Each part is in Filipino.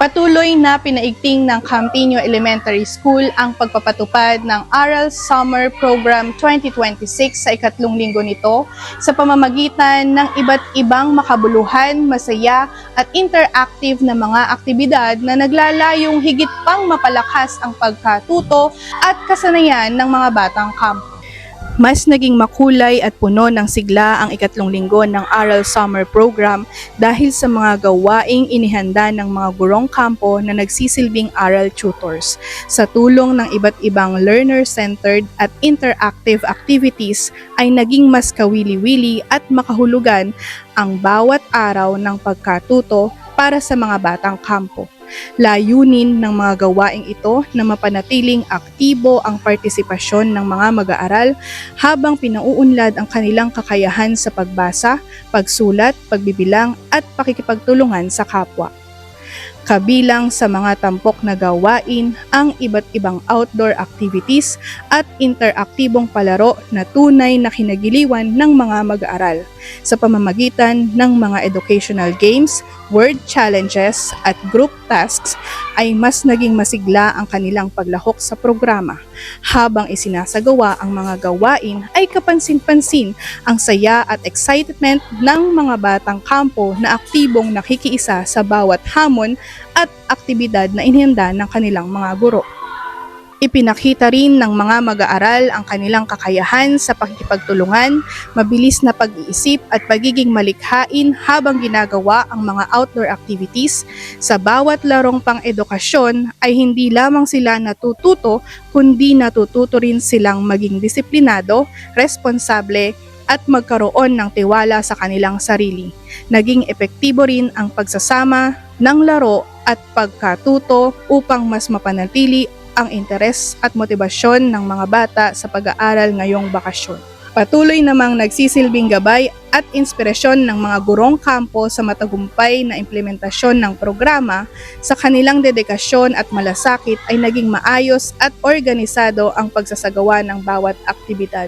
Patuloy na pinaigting ng Campino Elementary School ang pagpapatupad ng Aral Summer Program 2026 sa ikatlong linggo nito sa pamamagitan ng iba't ibang makabuluhan, masaya at interactive na mga aktibidad na naglalayong higit pang mapalakas ang pagkatuto at kasanayan ng mga batang kampo. Mas naging makulay at puno ng sigla ang ikatlong linggo ng Aral Summer Program dahil sa mga gawaing inihanda ng mga gurong kampo na nagsisilbing aral tutors. Sa tulong ng iba't ibang learner-centered at interactive activities ay naging mas kawili-wili at makahulugan ang bawat araw ng pagkatuto para sa mga batang kampo. Layunin ng mga gawaing ito na mapanatiling aktibo ang partisipasyon ng mga mag-aaral habang pinauunlad ang kanilang kakayahan sa pagbasa, pagsulat, pagbibilang at pakikipagtulungan sa kapwa. Kabilang sa mga tampok na gawain ang iba't ibang outdoor activities at interaktibong palaro na tunay na kinagiliwan ng mga mag-aaral sa pamamagitan ng mga educational games, word challenges at group tasks ay mas naging masigla ang kanilang paglahok sa programa. Habang isinasagawa ang mga gawain ay kapansin-pansin ang saya at excitement ng mga batang kampo na aktibong nakikiisa sa bawat hamon at aktibidad na inihanda ng kanilang mga guro. Ipinakita rin ng mga mag-aaral ang kanilang kakayahan sa pakikipagtulungan, mabilis na pag-iisip at pagiging malikhain habang ginagawa ang mga outdoor activities. Sa bawat larong pang-edukasyon ay hindi lamang sila natututo kundi natututo rin silang maging disiplinado, responsable at magkaroon ng tiwala sa kanilang sarili. Naging epektibo rin ang pagsasama ng laro at pagkatuto upang mas mapanatili ang interes at motibasyon ng mga bata sa pag-aaral ngayong bakasyon. Patuloy namang nagsisilbing gabay at inspirasyon ng mga gurong kampo sa matagumpay na implementasyon ng programa. Sa kanilang dedikasyon at malasakit ay naging maayos at organisado ang pagsasagawa ng bawat aktibidad.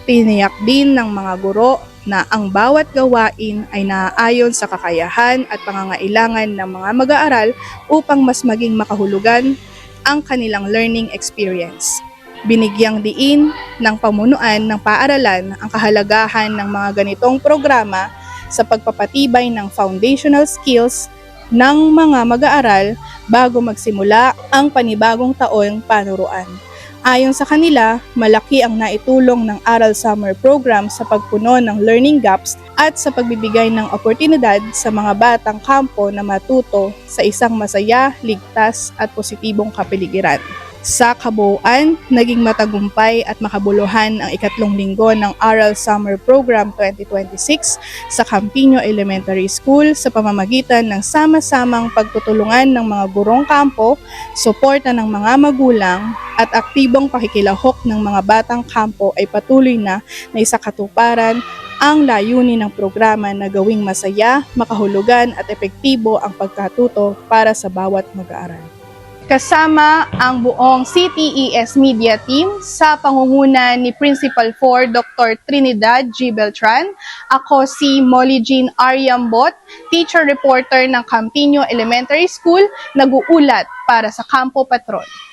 Tiniyak din ng mga guro na ang bawat gawain ay naaayon sa kakayahan at pangangailangan ng mga mag-aaral upang mas maging makahulugan ang kanilang learning experience. Binigyang diin ng pamunuan ng paaralan ang kahalagahan ng mga ganitong programa sa pagpapatibay ng foundational skills ng mga mag-aaral bago magsimula ang panibagong taong panuruan. Ayon sa kanila, malaki ang naitulong ng Aral Summer Program sa pagpuno ng learning gaps at sa pagbibigay ng oportunidad sa mga batang kampo na matuto sa isang masaya, ligtas at positibong kapaligiran. Sa kabuuan, naging matagumpay at makabuluhan ang ikatlong linggo ng Aral Summer Program 2026 sa Campino Elementary School sa pamamagitan ng sama-samang pagtutulungan ng mga gurong kampo, suporta ng mga magulang, at aktibong pakikilahok ng mga batang kampo ay patuloy na naisakatuparan ang layunin ng programa na gawing masaya, makahulugan at epektibo ang pagkatuto para sa bawat mag-aaral. Kasama ang buong CTES Media Team sa pangunguna ni Principal 4 Dr. Trinidad G. Beltran, ako si Molly Jean Ariambot, teacher reporter ng Campino Elementary School, nag-uulat para sa Kampo Patrol.